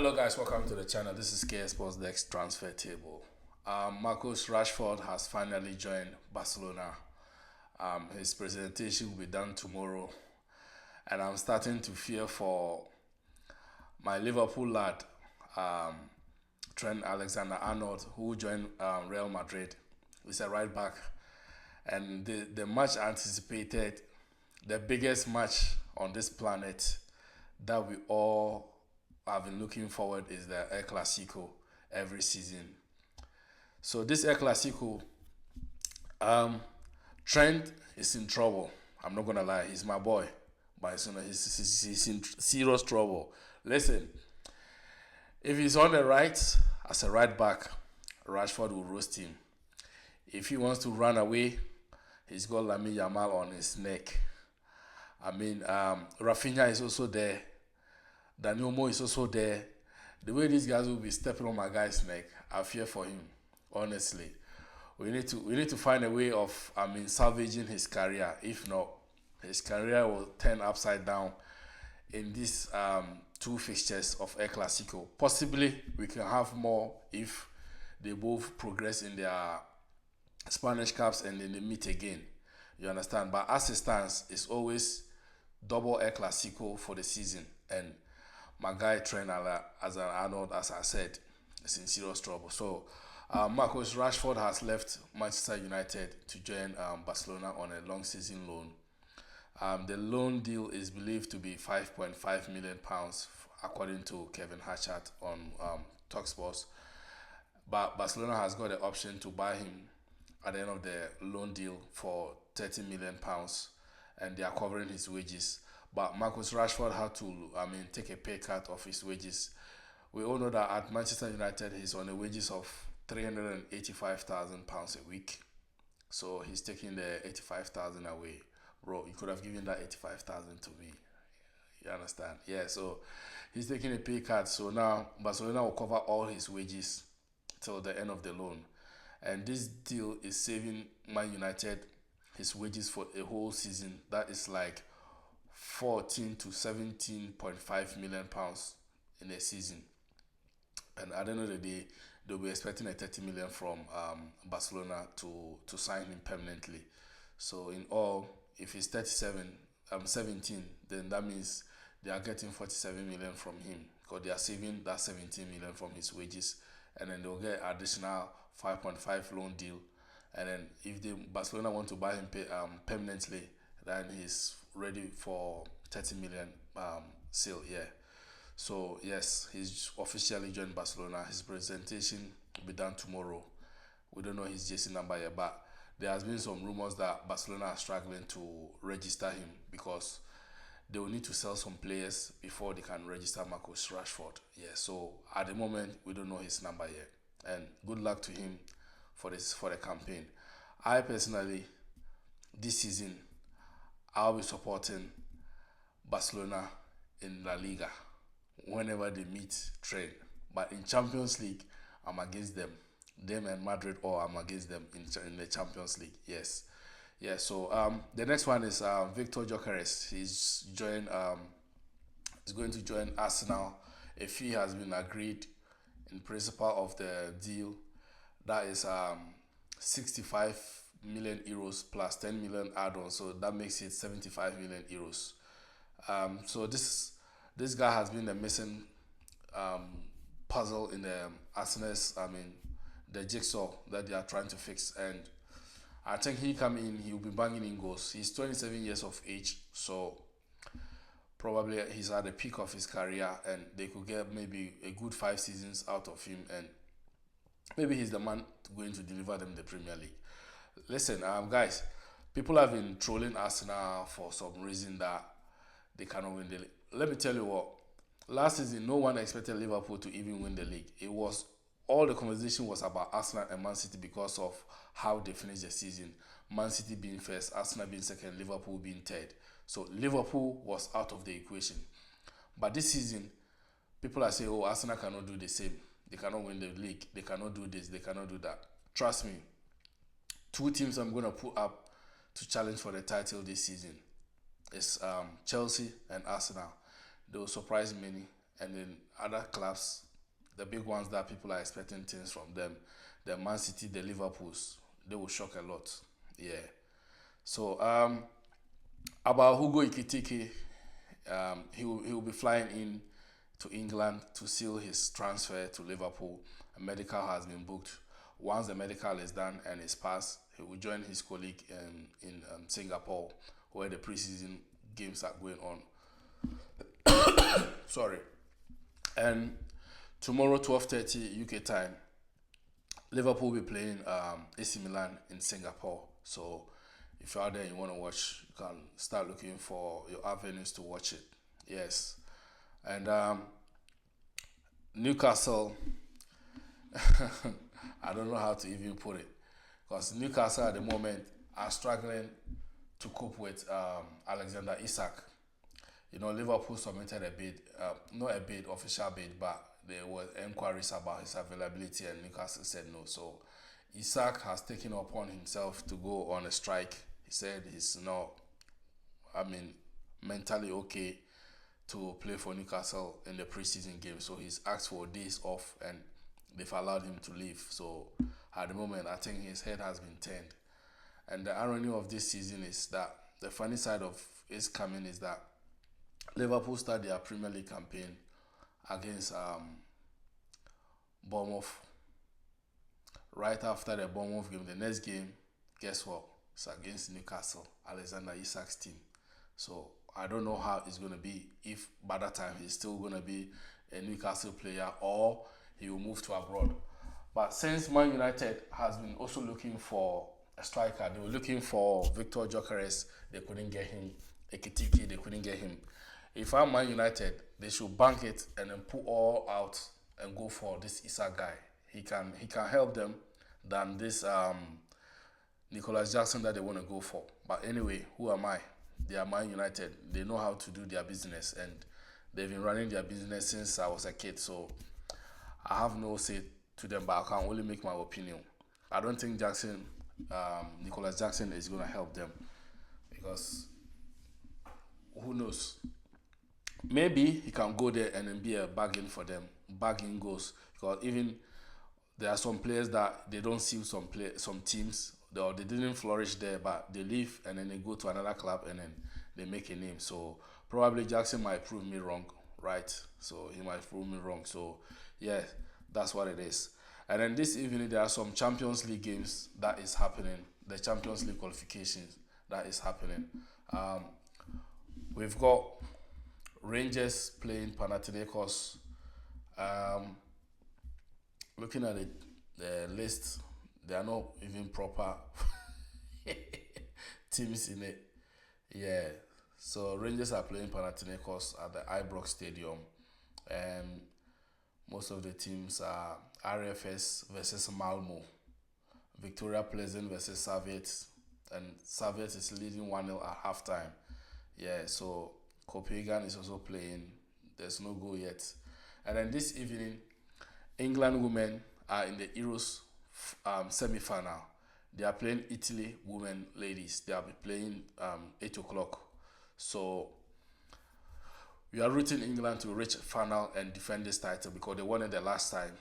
Hello guys, welcome to the channel. This is KSSPORTSDESK Transfer Table. Marcus Rashford has finally joined Barcelona. His presentation will be done tomorrow, and I'm starting to fear for my Liverpool lad, Trent Alexander-Arnold, who joined Real Madrid. He's a right back, and the much anticipated, the biggest match on this planet that we all have been looking forward is the El Clasico every season. So this El Clasico, Trent is in trouble. I'm not gonna lie, he's my boy, but he's in serious trouble. Listen, if he's on the right as a right back, Rashford will roast him. If he wants to run away, he's got Lamine Yamal on his neck. Rafinha is also there. Daniel Mo is also there. The way these guys will be stepping on my guy's neck, I fear for him. Honestly, we need to find a way of salvaging his career. If not, his career will turn upside down in these two fixtures of El Clasico. Possibly we can have more if they both progress in their Spanish Cups and then they meet again. You understand? But as it stands, it's always double El Clasico for the season, and my guy Trent Alexander-Arnold, as I said, is in serious trouble. So Marcus Rashford has left Manchester United to join Barcelona on a long season loan. The loan deal is believed to be £5.5 million, according to Kevin Hatchett on Talksports. But Barcelona has got the option to buy him at the end of the loan deal for £30 million, and they are covering his wages. But Marcus Rashford had to, take a pay cut of his wages. We all know that at Manchester United, he's on the wages of £385,000 a week. So he's taking the 85,000 away. Bro, you could have given that 85,000 to me. You understand? Yeah, so he's taking a pay cut. So now Barcelona will cover all his wages till the end of the loan. And this deal is saving Man United his wages for a whole season. That is like 14 to 17.5 million pounds in a season. And at the end of the day, they'll be expecting a 30 million from Barcelona to sign him permanently. So in all, if he's 17, then that means they are getting 47 million from him, because they are saving that 17 million from his wages, and then they'll get additional 5.5 loan deal. And then if Barcelona want to buy him permanently, then he's ready for 30 million sale. Yeah. So yes, he's officially joined Barcelona. His presentation will be done tomorrow. We don't know his jersey number yet, but there has been some rumors that Barcelona are struggling to register him because they will need to sell some players before they can register Marcus Rashford. Yeah. So at the moment, we don't know his number yet. And good luck to him for the campaign. I personally, this season, I'll be supporting Barcelona in La Liga whenever they meet Trent. But in Champions League, I'm against them. Them and Madrid, or I'm against them in the Champions League. Yes. Yeah, so the next one is Victor Gyökeres. He's going to join Arsenal. A fee has been agreed in principle of the deal. That is 65 million euros plus 10 million add-on, so that makes it 75 million euros. So this guy has been the missing puzzle in the Arsenal's, the jigsaw that they are trying to fix, and I think he come in, he will be banging in goals. He's 27 years of age, so probably he's at the peak of his career, and they could get maybe a good 5 seasons out of him, and maybe he's the man going to deliver them the Premier League. Listen, guys, people have been trolling Arsenal for some reason that they cannot win the league. Let me tell you what, last season, no one expected Liverpool to even win the league. All the conversation was about Arsenal and Man City because of how they finished the season. Man City being first, Arsenal being second, Liverpool being third. So Liverpool was out of the equation. But this season, people are saying, oh, Arsenal cannot do the same. They cannot win the league. They cannot do this. They cannot do that. Trust me. 2 teams I'm going to put up to challenge for the title this season is Chelsea and Arsenal. They will surprise many, And then other clubs, the big ones that people are expecting things from them, the Man City, the Liverpools, they will shock a lot. Yeah. So about Hugo Ikitike, he will be flying in to England to seal his transfer to Liverpool. A medical has been booked. Once the medical is done and is passed, he will join his colleague in Singapore, where the preseason games are going on. Sorry. And tomorrow, 12:30 UK time, Liverpool will be playing AC Milan in Singapore. So if you're out there and you want to watch, you can start looking for your avenues to watch it. Yes. And Newcastle, I don't know how to even put it, because Newcastle at the moment are struggling to cope with Alexander Isak. Liverpool submitted a bid, not a bid, official bid, but there were inquiries about his availability, and Newcastle said no. So Isak has taken upon himself to go on a strike. He said he's not, mentally okay to play for Newcastle in the preseason game. So he's asked for days off, and they've allowed him to leave. So at the moment, I think his head has been turned. And the irony of this season is that the funny side of his coming is that Liverpool start their Premier League campaign against Bournemouth. Right after the Bournemouth game, the next game, guess what? It's against Newcastle, Alexander Isak's team. So I don't know how it's going to be, if by that time he's still going to be a Newcastle player or he will move to abroad. But since Man United has been also looking for a striker, they were looking for Victor Gyökeres, they couldn't get him. Ekitike, they couldn't get him. If I'm Man United, they should bank it and then put all out and go for this Isak guy. He can help them than this Nicholas Jackson that they want to go for. But anyway, who am I? They are Man United. They know how to do their business, and they've been running their business since I was a kid. So I have no say to them, but I can only make my opinion. I don't think Nicholas Jackson is going to help them, because who knows? Maybe he can go there and then be a bargain for them. Bargain goes, because even there are some players that they don't see some teams, or they didn't flourish there, but they leave and then they go to another club and then they make a name. So probably Jackson might prove me wrong, right? So he might prove me wrong. So yeah, that's what it is. And then this evening there are some Champions League games that is happening. The Champions League qualifications that is happening. We've got Rangers playing Panathinaikos. Looking at the list, there are not even proper teams in it. Yeah. So Rangers are playing Panathinaikos at the Ibrox Stadium, and most of the teams are RFS versus Malmo, Victoria Pleasant versus Servette, and Servette is leading 1-0 at halftime. Yeah, so Copenhagen is also playing. There's no goal yet. And then this evening, England women are in the Euros semi-final. They are playing Italy women ladies. They will be playing 8 o'clock. So we are rooting England to reach final and defend this title, because they won it the last time.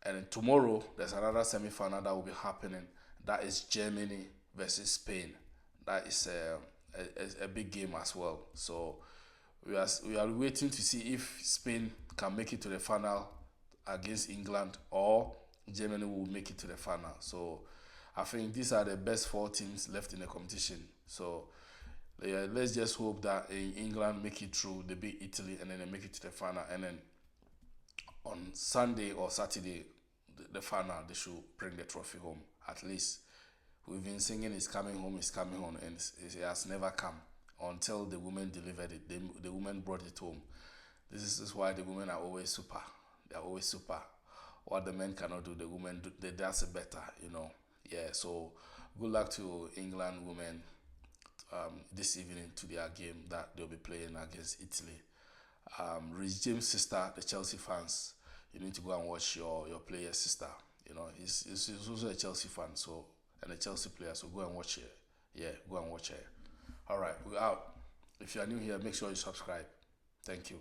And then tomorrow there's another semi-final that will be happening. That is Germany versus Spain. That is a big game as well. So we are waiting to see if Spain can make it to the final against England, or Germany will make it to the final. So I think these are the best 4 teams left in the competition. So yeah, let's just hope that England make it through, they beat Italy, and then they make it to the final. And then on Sunday or Saturday, the final, they should bring the trophy home. At least we've been singing "It's coming home, it's coming home," and it has never come until the women delivered it. The women brought it home. This is why the women are always super. They are always super. What the men cannot do, the women do. They does it better, Yeah. So good luck to England women this evening to their game that they'll be playing against Italy. Rich James' sister, the Chelsea fans, you need to go and watch your player's sister. He's also a Chelsea fan, so, and a Chelsea player, so go and watch it. Yeah, go and watch it. All right, we're out. If you are new here, make sure you subscribe. Thank you.